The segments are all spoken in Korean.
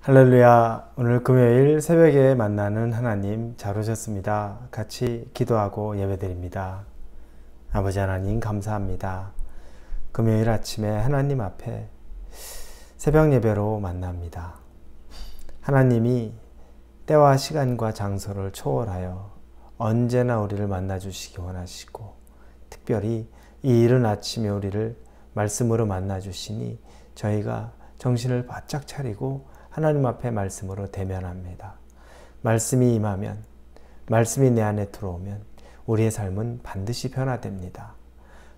할렐루야. 오늘 금요일 새벽에 만나는 하나님 잘 오셨습니다. 같이 기도하고 예배드립니다. 아버지 하나님 감사합니다. 금요일 아침에 하나님 앞에 새벽 예배로 만납니다. 하나님이 때와 시간과 장소를 초월하여 언제나 우리를 만나주시기 원하시고, 특별히 이 이른 아침에 우리를 말씀으로 만나주시니 저희가 정신을 바짝 차리고 하나님 앞에 말씀으로 대면합니다. 말씀이 임하면, 말씀이 내 안에 들어오면 우리의 삶은 반드시 변화됩니다.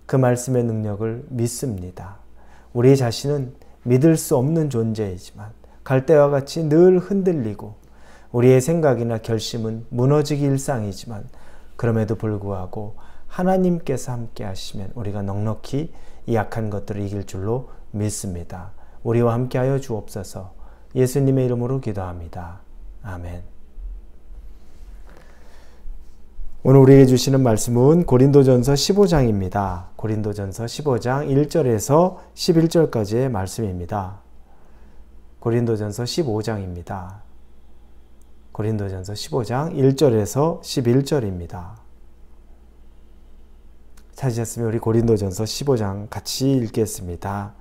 그 말씀의 능력을 믿습니다. 우리 자신은 믿을 수 없는 존재이지만 갈대와 같이 늘 흔들리고 우리의 생각이나 결심은 무너지기 일상이지만, 그럼에도 불구하고 하나님께서 함께 하시면 우리가 넉넉히 이 약한 것들을 이길 줄로 믿습니다. 우리와 함께하여 주옵소서. 예수님의 이름으로 기도합니다. 아멘. 오늘 우리에게 주시는 말씀은 고린도전서 15장입니다. 고린도전서 15장 1절에서 11절까지의 말씀입니다. 고린도전서 15장입니다. 고린도전서 15장 1절에서 11절입니다. 찾으셨으면 우리 고린도전서 15장 같이 읽겠습니다.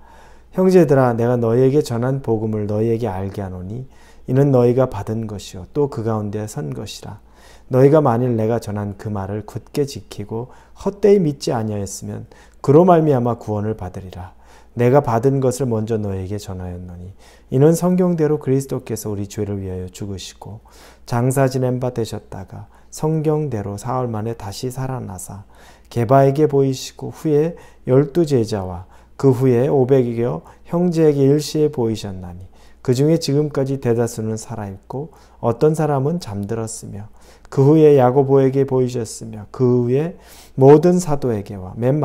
형제들아, 내가 너희에게 전한 복음을 너희에게 알게 하노니 이는 너희가 받은 것이요 또 그 가운데 선 것이라. 너희가 만일 내가 전한 그 말을 굳게 지키고 헛되이 믿지 아니하였으면 그로 말미암아 구원을 받으리라. 내가 받은 것을 먼저 너희에게 전하였노니 이는 성경대로 그리스도께서 우리 죄를 위하여 죽으시고 장사 지낸 바 되셨다가 성경대로 사흘 만에 다시 살아나사 게바에게 보이시고 후에 12 제자와 그 후에 500여 형제에게 일시에 보이셨나니 그 중에 지금까지 대다수는 살아있고 어떤 사람은 잠들었으며, 그 후에 야고보에게 보이셨으며 그 후에 모든 사도에게와 맨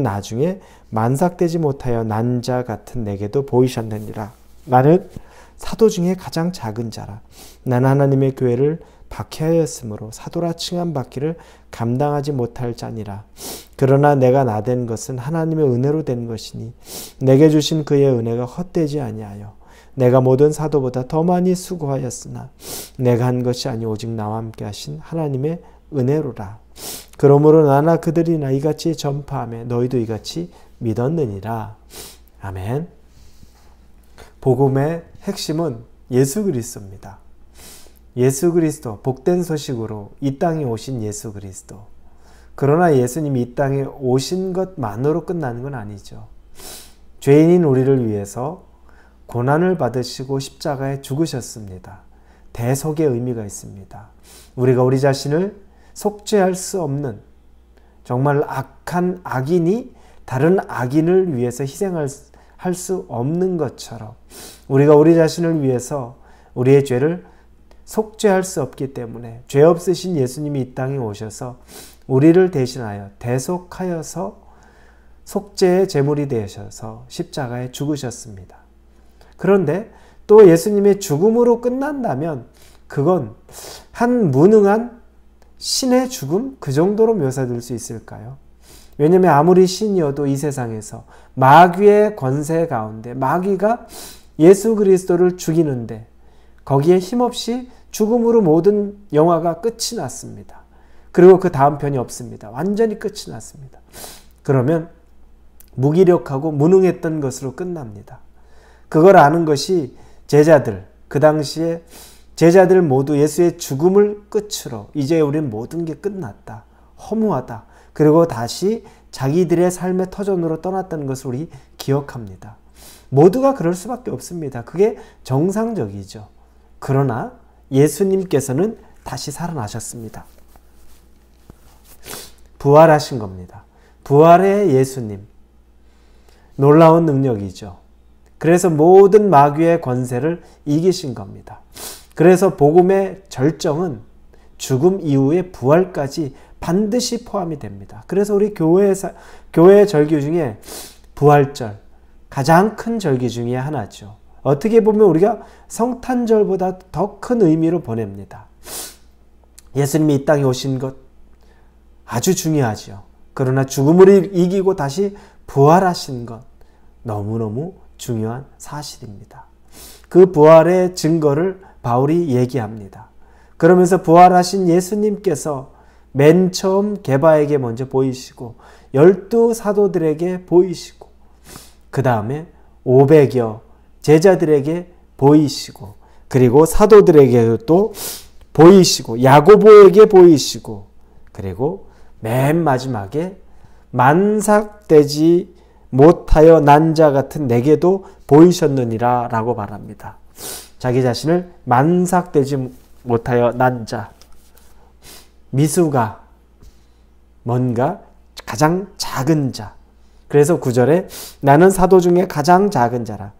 나중에 만삭되지 못하여 난 자 같은 내게도 보이셨느니라. 나는 사도 중에 가장 작은 자라. 난 하나님의 교회를 박해하였으므로 사도라 칭함 받기를 감당하지 못할 자니라. 그러나 내가 나된 것은 하나님의 은혜로 된 것이니 내게 주신 그의 은혜가 헛되지 아니하여 내가 모든 사도보다 더 많이 수고하였으나 내가 한 것이 아니 오직 나와 함께 하신 하나님의 은혜로라. 그러므로 나나 그들이나 이같이 전파하며 너희도 이같이 믿었느니라. 아멘. 복음의 핵심은 예수 그리스도입니다. 예수 그리스도, 복된 소식으로 이 땅에 오신 예수 그리스도. 그러나 예수님이 이 땅에 오신 것만으로 끝나는 건 아니죠. 죄인인 우리를 위해서 고난을 받으시고 십자가에 죽으셨습니다. 대속의 의미가 있습니다. 우리가 우리 자신을 속죄할 수 없는 정말 악한 악인이 다른 악인을 위해서 희생할 수 없는 것처럼 우리가 우리 자신을 위해서 우리의 죄를 속죄할 수 없기 때문에 죄 없으신 예수님이 이 땅에 오셔서 우리를 대신하여 대속하여서 속죄의 제물이 되셔서 십자가에 죽으셨습니다. 그런데 또 예수님의 죽음으로 끝난다면 그건 한 무능한 신의 죽음? 그 정도로 묘사될 수 있을까요? 왜냐하면 아무리 신이어도 이 세상에서 마귀의 권세 가운데 마귀가 예수 그리스도를 죽이는데 거기에 힘없이 죽음으로 모든 영화가 끝이 났습니다. 그리고 그 다음 편이 없습니다. 완전히 끝이 났습니다. 그러면 무기력하고 무능했던 것으로 끝납니다. 그걸 아는 것이 제자들, 그 당시에 제자들 모두 예수의 죽음을 끝으로 이제 우리는 모든 게 끝났다, 허무하다, 그리고 다시 자기들의 삶의 터전으로 떠났다는 것을 우리 기억합니다. 모두가 그럴 수밖에 없습니다. 그게 정상적이죠. 그러나 예수님께서는 다시 살아나셨습니다. 부활하신 겁니다. 부활의 예수님. 놀라운 능력이죠. 그래서 모든 마귀의 권세를 이기신 겁니다. 그래서 복음의 절정은 죽음 이후의 부활까지 반드시 포함이 됩니다. 그래서 우리 교회 절기 중에 부활절, 가장 큰 절기 중에 하나죠. 어떻게 보면 우리가 성탄절보다 더 큰 의미로 보냅니다. 예수님이 이 땅에 오신 것 아주 중요하죠. 그러나 죽음을 이기고 다시 부활하신 것 너무너무 중요한 사실입니다. 그 부활의 증거를 바울이 얘기합니다. 그러면서 부활하신 예수님께서 맨 처음 게바에게 먼저 보이시고 12 사도들에게 보이시고 그 다음에 500여 제자들에게 보이시고 그리고 사도들에게도 보이시고 야고보에게 보이시고 그리고 맨 마지막에 만삭되지 못하여 난 자 같은 내게도 보이셨느니라 라고 말합니다. 자기 자신을 만삭되지 못하여 난 자, 미수가 뭔가 가장 작은 자. 그래서 9절에 나는 사도 중에 가장 작은 자라.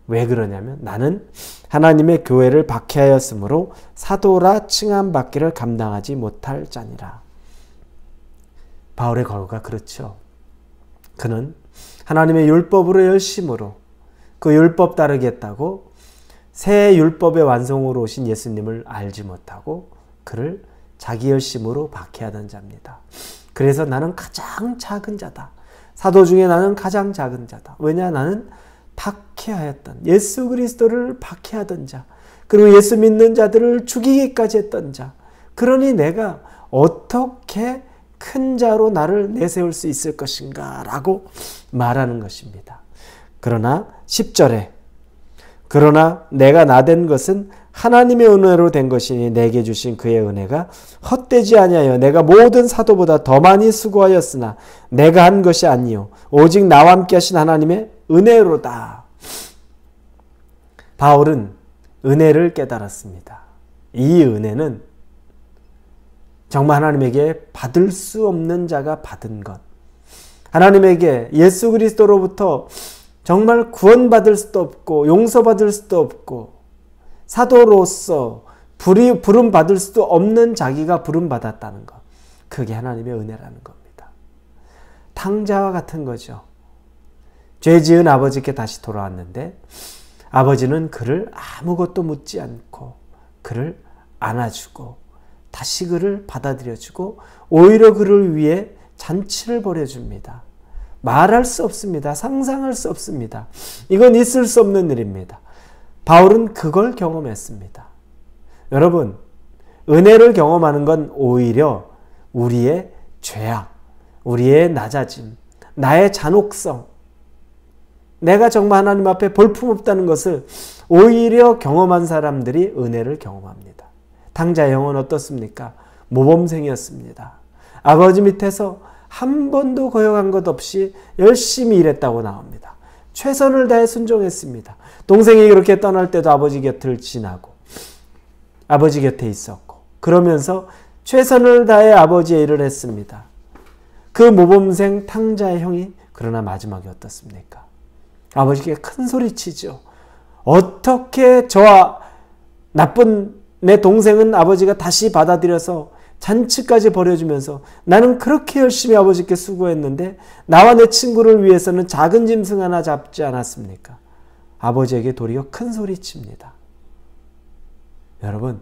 왜 그러냐면 나는 하나님의 교회를 박해하였으므로 사도라 칭함받기를 감당하지 못할 자니라. 바울의 거가 그렇죠. 그는 하나님의 율법으로 열심으로 그 율법 따르겠다고 새 율법의 완성으로 오신 예수님을 알지 못하고 그를 자기 열심으로 박해하던 자입니다. 그래서 나는 가장 작은 자다. 사도 중에 나는 가장 작은 자다. 왜냐? 나는 박해하였던 예수 그리스도를 박해하던 자 그리고 예수 믿는 자들을 죽이기까지 했던 자 그러니 내가 어떻게 큰 자로 나를 내세울 수 있을 것인가 라고 말하는 것입니다. 그러나 10절에 그러나 내가 나된 것은 하나님의 은혜로 된 것이니 내게 주신 그의 은혜가 헛되지 아니하여 내가 모든 사도보다 더 많이 수고하였으나 내가 한 것이 아니요 오직 나와 함께 하신 하나님의 은혜로다. 바울은 은혜를 깨달았습니다. 이 은혜는 정말 하나님에게 받을 수 없는 자가 받은 것. 하나님에게 예수 그리스도로부터 정말 구원받을 수도 없고 용서받을 수도 없고 사도로서 부름받을 수도 없는 자기가 부름받았다는 것. 그게 하나님의 은혜라는 겁니다. 탕자와 같은 거죠. 죄 지은 아버지께 다시 돌아왔는데 아버지는 그를 아무것도 묻지 않고 그를 안아주고 다시 그를 받아들여주고 오히려 그를 위해 잔치를 벌여줍니다. 말할 수 없습니다. 상상할 수 없습니다. 이건 있을 수 없는 일입니다. 바울은 그걸 경험했습니다. 여러분, 은혜를 경험하는 건 오히려 우리의 죄악, 우리의 낮아짐, 나의 잔혹성, 내가 정말 하나님 앞에 볼품없다는 것을 오히려 경험한 사람들이 은혜를 경험합니다. 탕자의 형은 어떻습니까? 모범생이었습니다. 아버지 밑에서 한 번도 거역한 것 없이 열심히 일했다고 나옵니다. 최선을 다해 순종했습니다. 동생이 그렇게 떠날 때도 아버지 곁을 지나고 아버지 곁에 있었고 그러면서 최선을 다해 아버지의 일을 했습니다. 그 모범생 탕자의 형이 그러나 마지막에 어떻습니까? 아버지께 큰 소리치죠. 어떻게 저와 나쁜 내 동생은 아버지가 다시 받아들여서 잔치까지 벌여주면서 나는 그렇게 열심히 아버지께 수고했는데 나와 내 친구를 위해서는 작은 짐승 하나 잡지 않았습니까? 아버지에게 도리어 큰 소리칩니다. 여러분,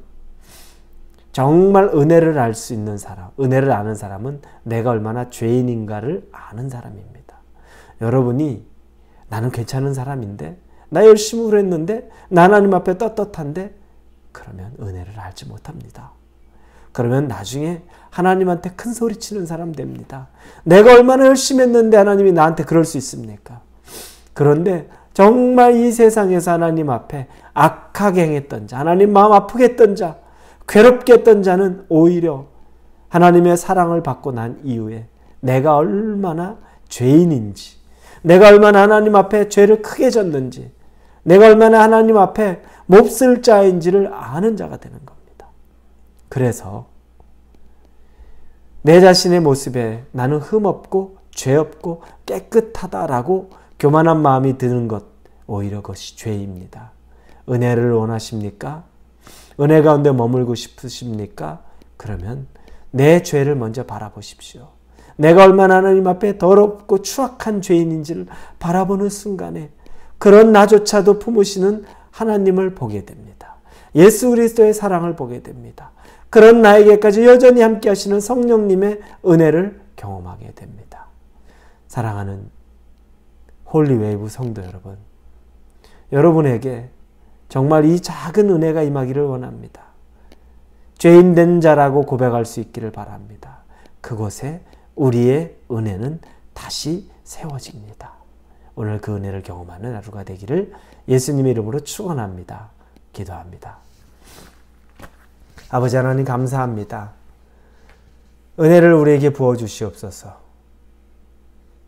정말 은혜를 알 수 있는 사람, 은혜를 아는 사람은 내가 얼마나 죄인인가를 아는 사람입니다. 여러분이 나는 괜찮은 사람인데 나 열심히 그랬는데 나 하나님 앞에 떳떳한데 그러면 은혜를 알지 못합니다. 그러면 나중에 하나님한테 큰 소리 치는 사람 됩니다. 내가 얼마나 열심히 했는데 하나님이 나한테 그럴 수 있습니까? 그런데 정말 이 세상에서 하나님 앞에 악하게 행했던 자, 하나님 마음 아프게 했던 자, 괴롭게 했던 자는 오히려 하나님의 사랑을 받고 난 이후에 내가 얼마나 죄인인지, 내가 얼마나 하나님 앞에 죄를 크게 졌는지, 내가 얼마나 하나님 앞에 몹쓸 자인지를 아는 자가 되는 겁니다. 그래서 내 자신의 모습에 나는 흠없고 죄없고 깨끗하다라고 교만한 마음이 드는 것, 오히려 그것이 죄입니다. 은혜를 원하십니까? 은혜 가운데 머물고 싶으십니까? 그러면 내 죄를 먼저 바라보십시오. 내가 얼마나 하나님 앞에 더럽고 추악한 죄인인지를 바라보는 순간에 그런 나조차도 품으시는 하나님을 보게 됩니다. 예수 그리스도의 사랑을 보게 됩니다. 그런 나에게까지 여전히 함께 하시는 성령님의 은혜를 경험하게 됩니다. 사랑하는 홀리웨이브 성도 여러분, 여러분에게 정말 이 작은 은혜가 임하기를 원합니다. 죄인된 자라고 고백할 수 있기를 바랍니다. 그곳에 우리의 은혜는 다시 세워집니다. 오늘 그 은혜를 경험하는 하루가 되기를 예수님의 이름으로 축원합니다. 기도합니다. 아버지 하나님 감사합니다. 은혜를 우리에게 부어주시옵소서.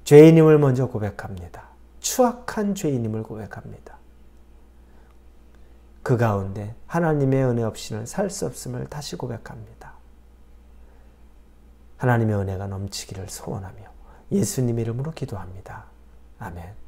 죄인임을 먼저 고백합니다. 추악한 죄인임을 고백합니다. 그 가운데 하나님의 은혜 없이는 살 수 없음을 다시 고백합니다. 하나님의 은혜가 넘치기를 소원하며 예수님 이름으로 기도합니다. 아멘.